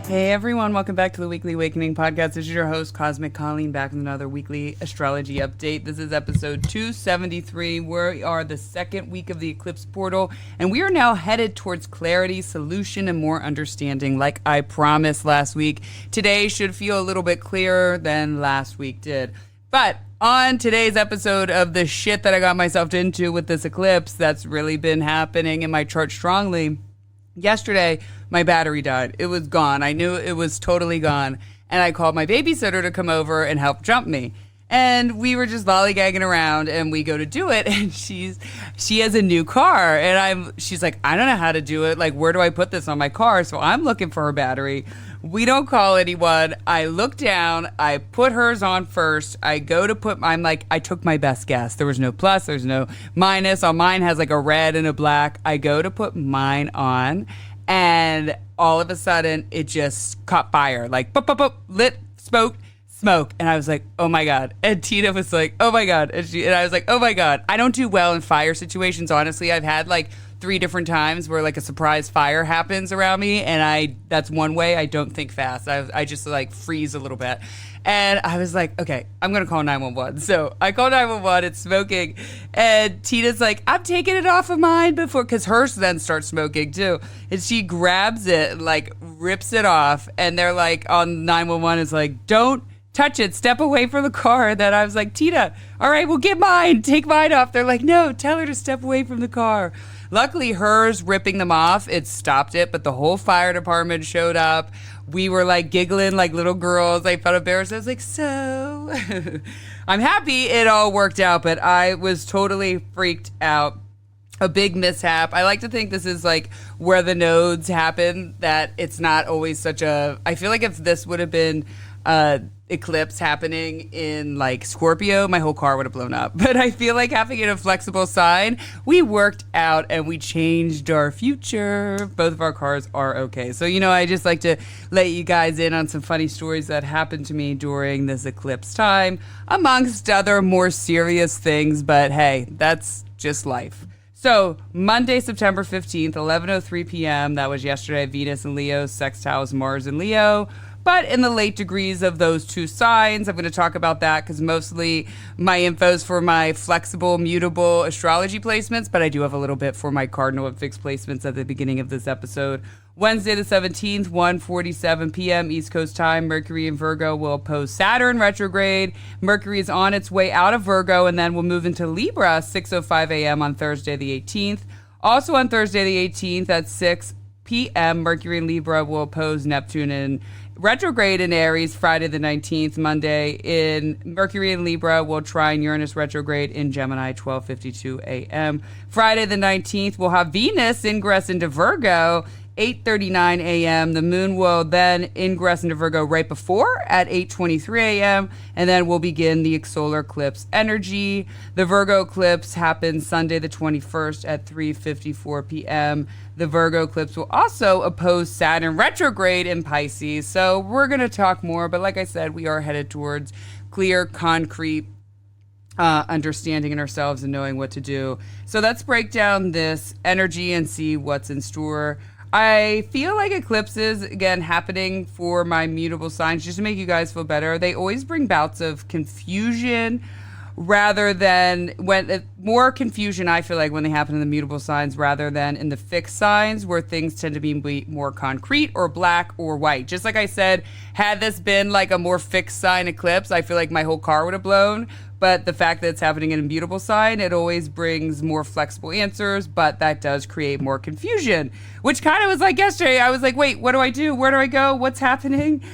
Hey everyone, welcome back to the Weekly Awakening Podcast. This is your host, Cosmic Colleen, back with another weekly astrology update. This is episode 273. We are the second week of the eclipse portal, and we are now headed towards clarity, solution, and more understanding, like I promised last week. Today should feel a little bit clearer than last week did. But on today's episode of the shit that I got myself into with this eclipse that's really been happening in my chart strongly, yesterday, my battery died. It was gone. I knew it was totally gone. And I called my babysitter to come over and help jump me. And we were just lollygagging around, and we go to do it, and she has a new car, and she's like, I don't know how to do it. Like, where do I put this on my car? So I'm looking for her battery. We don't call anyone. I look down. I put hers on first. I go to put, I took my best guess. There was no plus. There's no minus. On mine has like a red and a black. I go to put mine on, and all of a sudden it just caught fire. Like, boop, boop, boop, lit, smoke. And I was like, oh my God. And Tina was like, oh my God. And I was like, oh my God. I don't do well in fire situations, honestly. I've had like 3 different times where like a surprise fire happens around me, and that's one way I don't think fast. I just like freeze a little bit. And I was like, okay, I'm going to call 911. So I call 911, it's smoking. And Tina's like, I'm taking it off of mine before, because hers then starts smoking too. And she grabs it, like rips it off. And they're like, on 911 is like, don't touch it, step away from the car. And then I was like, Tina, all right, well, get mine, take mine off. They're like, no, tell her to step away from the car. Luckily, hers ripping them off, it stopped it, but the whole fire department showed up. We were like giggling like little girls. I felt embarrassed. I was like, so I'm happy it all worked out, but I was totally freaked out. A big mishap. I like to think this is like where the nodes happen, that it's not always such a, I feel like if this would have been eclipse happening in like Scorpio, my whole car would have blown up. But I feel like having it a flexible sign, we worked out and we changed our future. Both of our cars are okay. So, I just like to let you guys in on some funny stories that happened to me during this eclipse time, amongst other more serious things. But hey, that's just life. So Monday, September 15th, 11:03 p.m., that was yesterday, Venus in Leo, sextiles Mars in Leo. But in the late degrees of those two signs, I'm going to talk about that because mostly my info is for my flexible, mutable astrology placements, but I do have a little bit for my cardinal and fixed placements at the beginning of this episode. Wednesday the 17th, 1:47 p.m. East Coast time, Mercury in Virgo will oppose Saturn retrograde. Mercury is on its way out of Virgo and then will move into Libra 6:05 a.m. on Thursday the 18th. Also on Thursday the 18th at 6 p.m., Mercury in Libra will oppose Neptune in retrograde in Aries Friday the 19th. Monday in Mercury in Libra will trine Uranus retrograde in Gemini 12:52 a.m. Friday the 19th we'll have Venus ingress into Virgo 8:39 a.m. The moon will then ingress into Virgo right before at 8:23 a.m. and then we'll begin the solar eclipse energy. The Virgo eclipse happens Sunday the 21st at 3:54 p.m. The Virgo eclipse will also oppose Saturn retrograde in Pisces. So we're going to talk more, but like I said, we are headed towards clear, concrete understanding in ourselves and knowing what to do. So let's break down this energy and see what's in store. I feel like eclipses, again, happening for my mutable signs, just to make you guys feel better, they always bring bouts of confusion rather than more confusion, I feel like, when they happen in the mutable signs rather than in the fixed signs where things tend to be more concrete or black or white. Just like I said, had this been like a more fixed sign eclipse, I feel like my whole car would have blown. But the fact that it's happening in a mutable sign, it always brings more flexible answers, but that does create more confusion, which kind of was like yesterday. I was like, wait, what do I do? Where do I go? What's happening?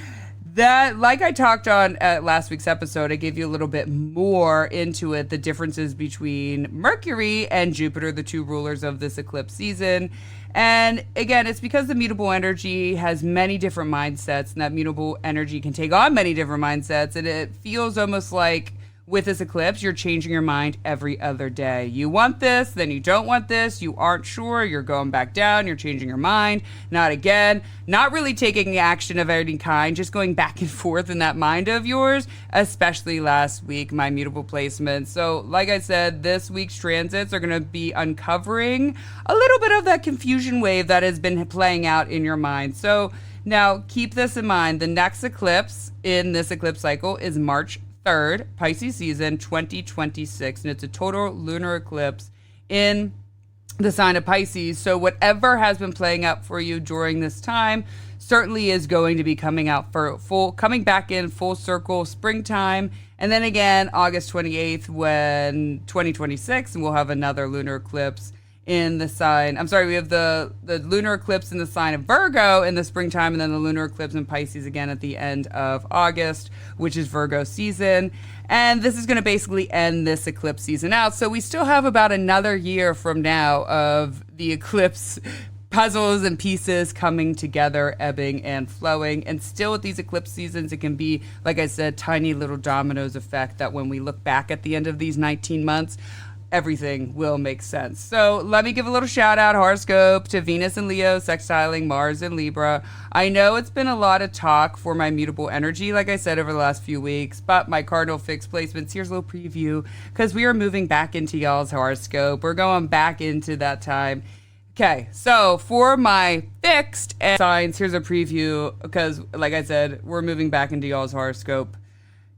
That, like I talked on at last week's episode, I gave you a little bit more into it, the differences between Mercury and Jupiter, the two rulers of this eclipse season. And again, it's because the mutable energy has many different mindsets, and that mutable energy can take on many different mindsets, and it feels almost like with this eclipse, you're changing your mind every other day. You want this, then you don't want this, you aren't sure, you're going back down, you're changing your mind, not again, not really taking action of any kind, just going back and forth in that mind of yours, especially last week, my mutable placement. So, like I said, this week's transits are going to be uncovering a little bit of that confusion wave that has been playing out in your mind. So, Now, keep this in mind. The next eclipse in this eclipse cycle is March 3rd, Pisces season 2026, and it's a total lunar eclipse in the sign of Pisces. So whatever has been playing out for you during this time certainly is going to be coming back in full circle springtime. And then again, August 28th, when 2026, and we'll have another lunar eclipse in the sign. We have the lunar eclipse in the sign of Virgo in the springtime, and then the lunar eclipse in Pisces again at the end of August, which is Virgo season. And this is going to basically end this eclipse season out. So we still have about another year from now of the eclipse puzzles and pieces coming together, ebbing and flowing. And still with these eclipse seasons, it can be, like I said, tiny little dominoes effect that when we look back at the end of these 19 months, everything will make sense. So let me give a little shout out horoscope to Venus and Leo sextiling Mars and Libra. I know it's been a lot of talk for my mutable energy, like I said, over the last few weeks, but my cardinal fixed placements, here's a little preview, because we are moving back into y'all's horoscope. We're going back into that time. Okay, so for my fixed signs, here's a preview, because like I said, we're moving back into y'all's horoscope.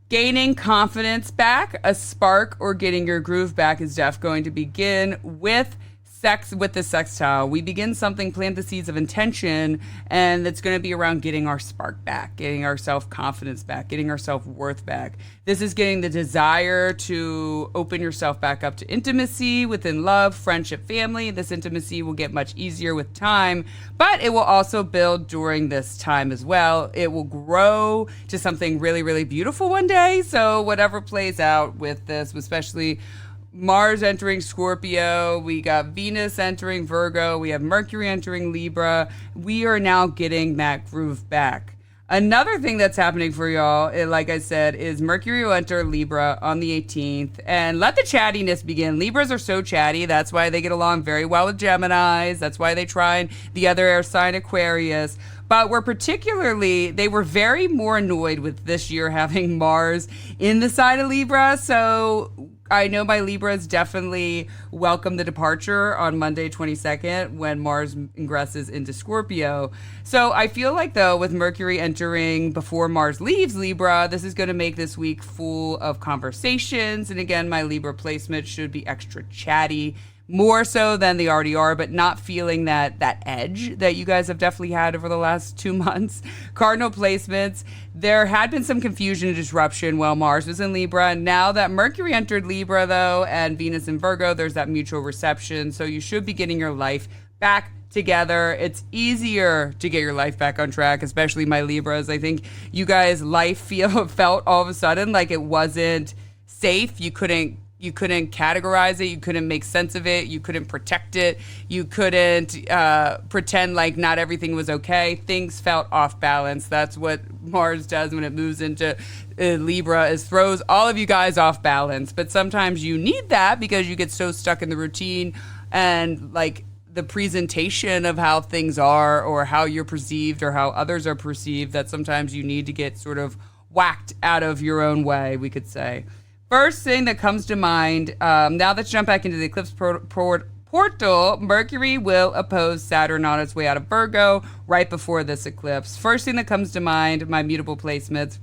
Gaining confidence back, a spark, or getting your groove back is going to begin with the sextile. We begin something, plant the seeds of intention, and it's going to be around getting our spark back, getting our self-confidence back, getting our self-worth back. This is getting the desire to open yourself back up to intimacy within love, friendship, family. This intimacy will get much easier with time, but it will also build during this time as well. It will grow to something really, really beautiful one day. So whatever plays out with this, especially Mars entering Scorpio, we got Venus entering Virgo, we have Mercury entering Libra. We are now getting that groove back. Another thing that's happening for y'all, like I said, is Mercury will enter Libra on the 18th. And let the chattiness begin. Libras are so chatty. That's why they get along very well with Geminis. That's why they try and the other air sign Aquarius. But they were very more annoyed with this year having Mars in the sign of Libra. So I know my Libras definitely welcome the departure on Monday 22nd when Mars ingresses into Scorpio. So I feel like, though, with Mercury entering before Mars leaves Libra, this is going to make this week full of conversations. And again, my Libra placement should be extra chatty, more so than they already are, but not feeling that edge that you guys have definitely had over the last 2 months. Cardinal placements, there had been some confusion and disruption while Mars was in Libra. Now that Mercury entered Libra, though, and Venus in Virgo, there's that mutual reception. So you should be getting your life back together. It's easier to get your life back on track, especially my Libras. I think you guys' life felt all of a sudden like it wasn't safe. You couldn't categorize it. You couldn't make sense of it. You couldn't protect it. You couldn't pretend like not everything was okay. Things felt off balance. That's what Mars does when it moves into Libra, is throws all of you guys off balance. But sometimes you need that because you get so stuck in the routine and like the presentation of how things are or how you're perceived or how others are perceived, that sometimes you need to get sort of whacked out of your own way, we could say. First thing that comes to mind, now let's jump back into the eclipse portal. Mercury will oppose Saturn on its way out of Virgo right before this eclipse. First thing that comes to mind, my mutable placements,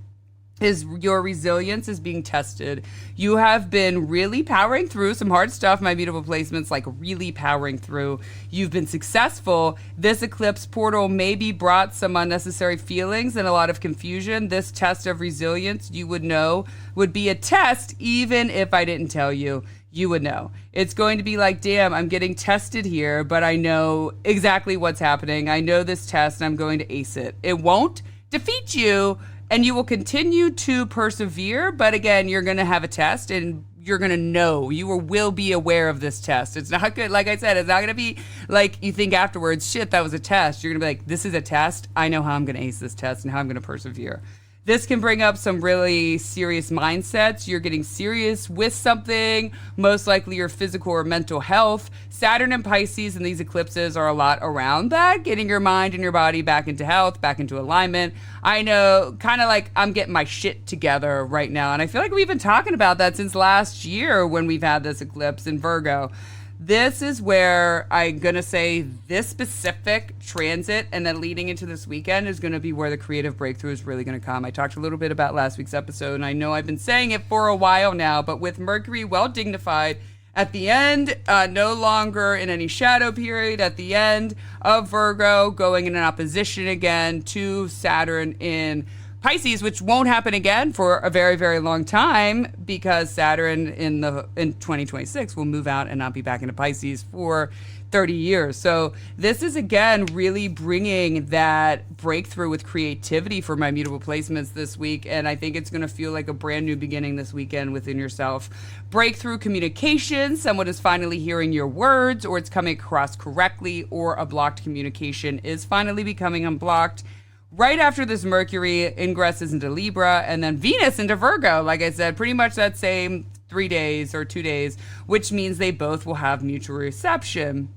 is your resilience is being tested. You have been really powering through some hard stuff, my mutable placements, like really powering through. You've been successful. This eclipse portal maybe brought some unnecessary feelings and a lot of confusion. This test of resilience, you would know, would be a test even if I didn't tell you. You would know. It's going to be like, damn, I'm getting tested here, but I know exactly what's happening. I know this test and I'm going to ace it. It won't defeat you, and you will continue to persevere, but again, you're going to have a test, and you're going to know. You will be aware of this test. It's not good. Like I said, it's not going to be like you think afterwards, shit, that was a test. You're going to be like, this is a test. I know how I'm going to ace this test and how I'm going to persevere. This can bring up some really serious mindsets. You're getting serious with something, most likely your physical or mental health. Saturn and Pisces and these eclipses are a lot around that, getting your mind and your body back into health, back into alignment. I know, kind of like I'm getting my shit together right now. And I feel like we've been talking about that since last year when we've had this eclipse in Virgo. this is where I'm going to say this specific transit and then leading into this weekend is going to be where the creative breakthrough is really going to come. I talked a little bit about last week's episode, and I know I've been saying it for a while now, but with Mercury well dignified at the end, no longer in any shadow period, at the end of Virgo, going in an opposition again to Saturn in Pisces, which won't happen again for a very, very long time because Saturn in 2026 will move out and not be back into Pisces for 30 years. So this is, again, really bringing that breakthrough with creativity for my mutable placements this week. And I think it's going to feel like a brand new beginning this weekend within yourself. Breakthrough communication, someone is finally hearing your words, or it's coming across correctly, or a blocked communication is finally becoming unblocked. Right after this, Mercury ingresses into Libra and then Venus into Virgo. Like I said, pretty much that same 3 days or 2 days, which means they both will have mutual reception.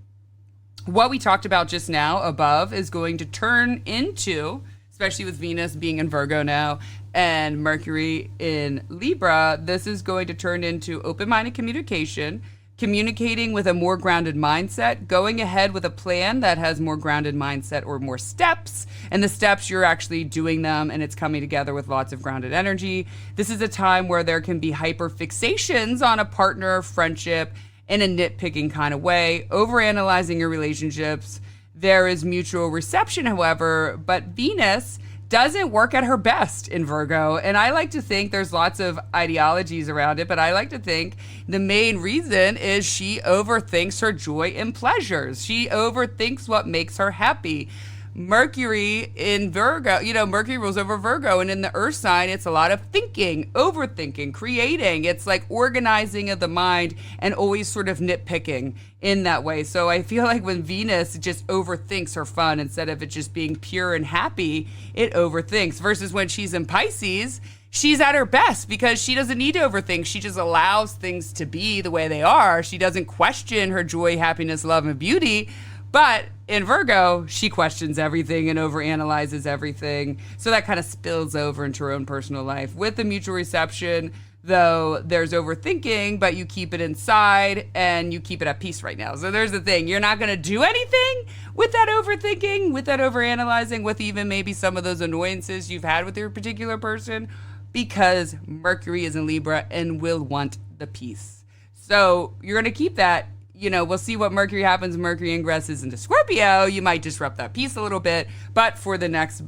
What we talked about just now above is going to turn into, especially with Venus being in Virgo now and Mercury in Libra, this is going to turn into open-minded communication, communicating with a more grounded mindset, going ahead with a plan that has more grounded mindset or more steps. And the steps, you're actually doing them and it's coming together with lots of grounded energy. This is a time where there can be hyper fixations on a partner, friendship, in a nitpicking kind of way, overanalyzing your relationships. There is mutual reception, however, but Venus doesn't work at her best in Virgo. And I like to think there's lots of ideologies around it, but I like to think the main reason is she overthinks her joy and pleasures. She overthinks what makes her happy. Mercury in Virgo, Mercury rules over Virgo, and in the earth sign, it's a lot of thinking, overthinking, creating. It's like organizing of the mind and always sort of nitpicking in that way. So I feel like when Venus just overthinks her fun instead of it just being pure and happy, it overthinks. Versus when she's in Pisces, she's at her best because she doesn't need to overthink. She just allows things to be the way they are. She doesn't question her joy, happiness, love, and beauty. But in Virgo, she questions everything and overanalyzes everything. So that kind of spills over into her own personal life. With the mutual reception, though, there's overthinking, but you keep it inside and you keep it at peace right now. So there's the thing. You're not going to do anything with that overthinking, with that overanalyzing, with even maybe some of those annoyances you've had with your particular person, because Mercury is in Libra and will want the peace. So you're going to keep that. We'll see what Mercury happens. Mercury ingresses into Scorpio. You might disrupt that peace a little bit, but for the next,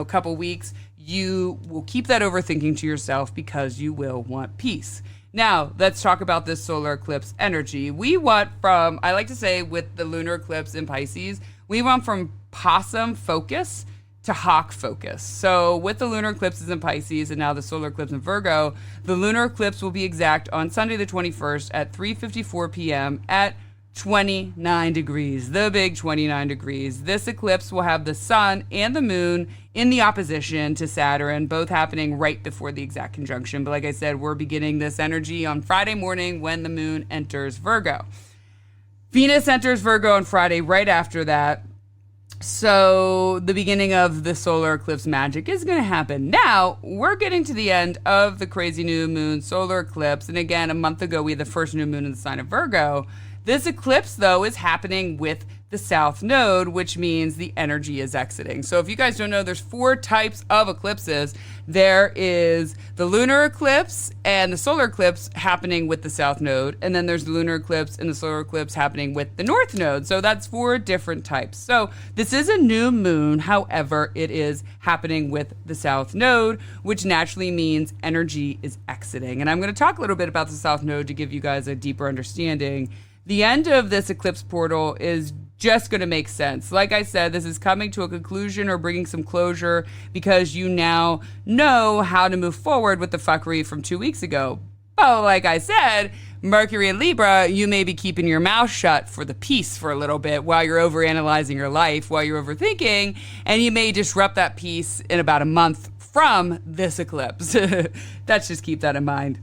couple weeks, you will keep that overthinking to yourself because you will want peace. Now, let's talk about this solar eclipse energy. We want from, I like to say with the lunar eclipse in Pisces, we want from possum focus to hawk focus. So with the lunar eclipses in Pisces and now the solar eclipse in Virgo, the lunar eclipse will be exact on Sunday the 21st at 3:54 p.m. at 29 degrees, the big 29 degrees. This eclipse will have the sun and the moon in the opposition to Saturn, both happening right before the exact conjunction. But like I said, we're beginning this energy on Friday morning when the moon enters Virgo. Venus enters Virgo on Friday right after that. So the beginning of the solar eclipse magic is going to happen. Now, we're getting to the end of the crazy new moon solar eclipse. And again, a month ago, we had the first new moon in the sign of Virgo. This eclipse, though, is happening with the south node, which means the energy is exiting. So if you guys don't know, there's 4 types of eclipses. There is the lunar eclipse and the solar eclipse happening with the south node. And then there's the lunar eclipse and the solar eclipse happening with the north node. So that's 4 different types. So this is a new moon. However, it is happening with the south node, which naturally means energy is exiting. And I'm going to talk a little bit about the south node to give you guys a deeper understanding. The end of this eclipse portal is just going to make sense. Like I said, this is coming to a conclusion or bringing some closure because you now know how to move forward with the fuckery from 2 weeks ago. Oh, like I said, Mercury and Libra, you may be keeping your mouth shut for the peace for a little bit while you're overanalyzing your life, while you're overthinking, and you may disrupt that peace in about a month from this eclipse. Let's just keep that in mind.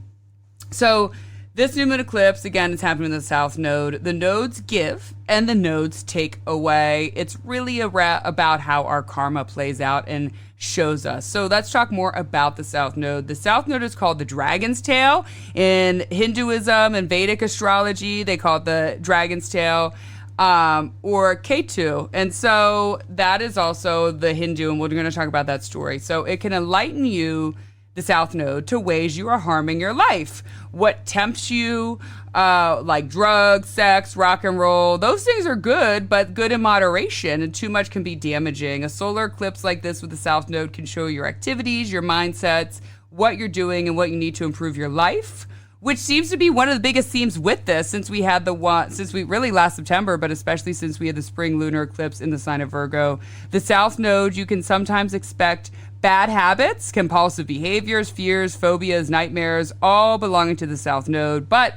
So This new moon eclipse, again, is happening in the South Node. The nodes give and the nodes take away. It's really about how our karma plays out and shows us. So let's talk more about the South Node. The South Node is called the Dragon's Tail. In Hinduism and Vedic astrology, they call it the Dragon's Tail. Or Ketu. And so that is also the Hindu, and we're going to talk about that story. So it can enlighten you, the South Node, to ways you are harming your life. What tempts you, like drugs, sex, rock and roll, those things are good, but good in moderation, and too much can be damaging. A solar eclipse like this with the South Node can show your activities, your mindsets, what you're doing, and what you need to improve your life, which seems to be one of the biggest themes with this since we had really last September, but especially since we had the spring lunar eclipse in the sign of Virgo. The South Node, you can sometimes expect bad habits, compulsive behaviors, fears, phobias, nightmares, all belonging to the South Node. But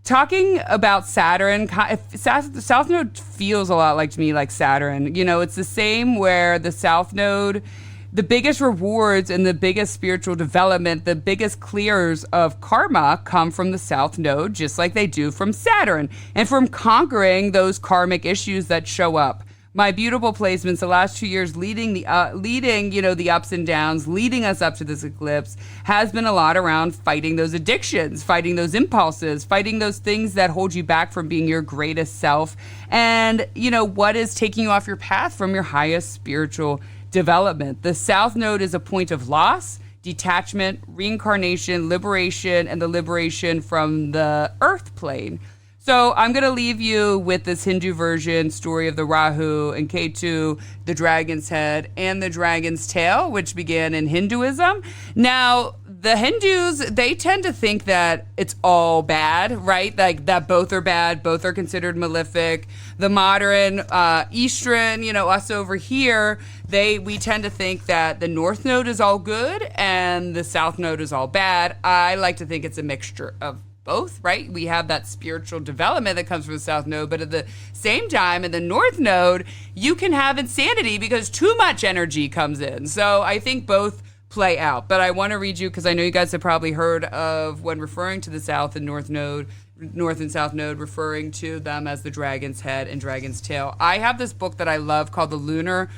talking about Saturn, the South Node feels a lot like to me like Saturn. You know, it's the same where the South Node, the biggest rewards and the biggest spiritual development, the biggest clears of karma come from the South Node, just like they do from Saturn, and from conquering those karmic issues that show up. My beautiful placements the last 2 years leading the ups and downs, leading us up to this eclipse, has been a lot around fighting those addictions, fighting those impulses, fighting those things that hold you back from being your greatest self, and, what is taking you off your path from your highest spiritual development. The South Node is a point of loss, detachment, reincarnation, liberation, and the liberation from the earth plane. So I'm going to leave you with this Hindu version story of the Rahu and Ketu, the dragon's head, and the dragon's tail, which began in Hinduism. Now, the Hindus, they tend to think that it's all bad, right? Like that both are bad, both are considered malefic. The modern Eastern, us over here, we tend to think that the North Node is all good and the South Node is all bad. I like to think it's a mixture of both, right? We have that spiritual development that comes from the South Node, but at the same time, in the North Node, you can have insanity because too much energy comes in. So I think both play out. But I want to read you, because I know you guys have probably heard of, when referring to the South and North Node, North and South Node, referring to them as the dragon's head and dragon's tail. I have this book that I love called the Lunar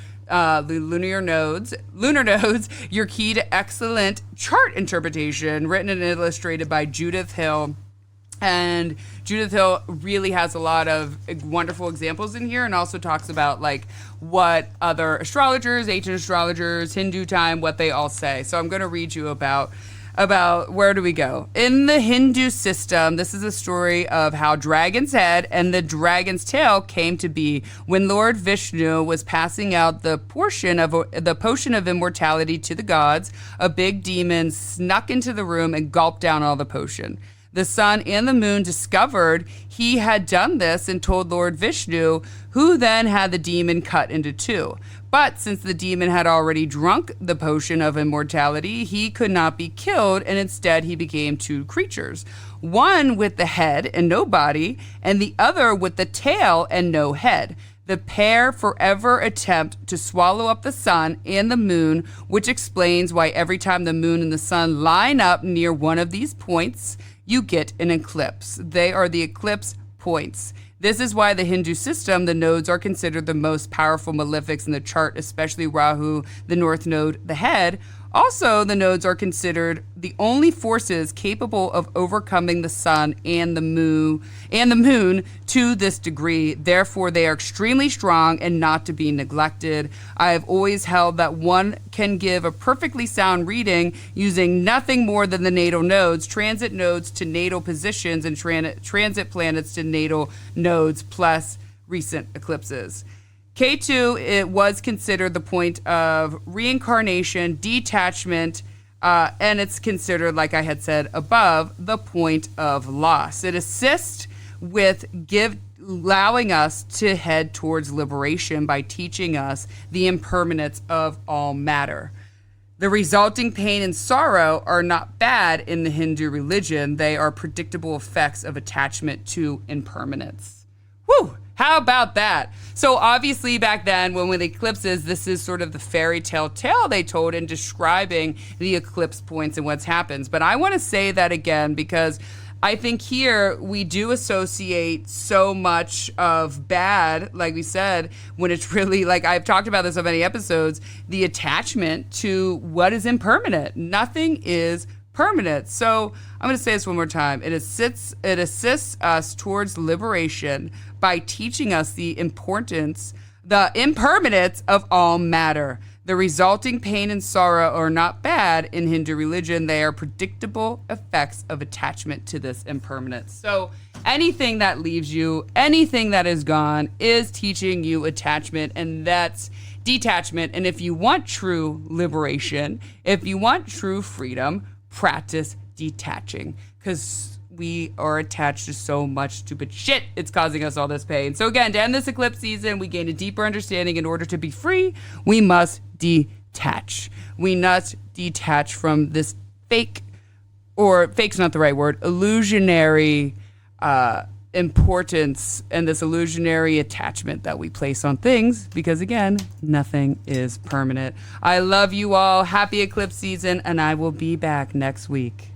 Nodes, Your Key to Excellent Chart Interpretation, written and illustrated by Judith Hill. And Judith Hill really has a lot of wonderful examples in here, and also talks about like what other astrologers, ancient astrologers, Hindu time, what they all say. So I'm going to read you about where do we go. In the Hindu system, this is a story of how dragon's head and the dragon's tail came to be. When Lord Vishnu was passing out the potion of immortality to the gods, a big demon snuck into the room and gulped down all the potion. The sun and the moon discovered he had done this and told Lord Vishnu, who then had the demon cut into two. But since the demon had already drunk the potion of immortality, he could not be killed, and instead he became two creatures, one with the head and no body, and the other with the tail and no head. The pair forever attempt to swallow up the sun and the moon, which explains why every time the moon and the sun line up near one of these points, you get an eclipse. They are the eclipse points. This is why the Hindu system, the nodes are considered the most powerful malefics in the chart, especially Rahu, the North Node, the head. Also, the nodes are considered the only forces capable of overcoming the sun and the moon to this degree. Therefore, they are extremely strong and not to be neglected. I have always held that one can give a perfectly sound reading using nothing more than the natal nodes, transit nodes to natal positions, and transit planets to natal nodes, plus recent eclipses. K2, it was considered the point of reincarnation, detachment, and it's considered, like I had said above, the point of loss. It assists with allowing us to head towards liberation by teaching us the impermanence of all matter. The resulting pain and sorrow are not bad in the Hindu religion. They are predictable effects of attachment to impermanence. Whew! How about that? So obviously back then, when with eclipses, this is sort of the fairy tale they told in describing the eclipse points and what happens. But I want to say that again because I think here we do associate so much of bad, like we said, when it's really, like I've talked about this on many episodes, the attachment to what is impermanent. Nothing is permanent. So I'm going to say this one more time. It assists us towards liberation by teaching us the impermanence of all matter. The resulting pain and sorrow are not bad in Hindu religion. They are predictable effects of attachment to this impermanence. So anything that leaves you, anything that is gone, is teaching you attachment, and that's detachment. And if you want true liberation, if you want true freedom, practice detaching, because we are attached to so much stupid shit. It's causing us all this pain. So again, to end this eclipse season, we gain a deeper understanding. In order to be free, we must detach. We must detach from this fake's not the right word, illusionary importance and this illusionary attachment that we place on things, because again, nothing is permanent. I love you all. Happy eclipse season, and I will be back next week.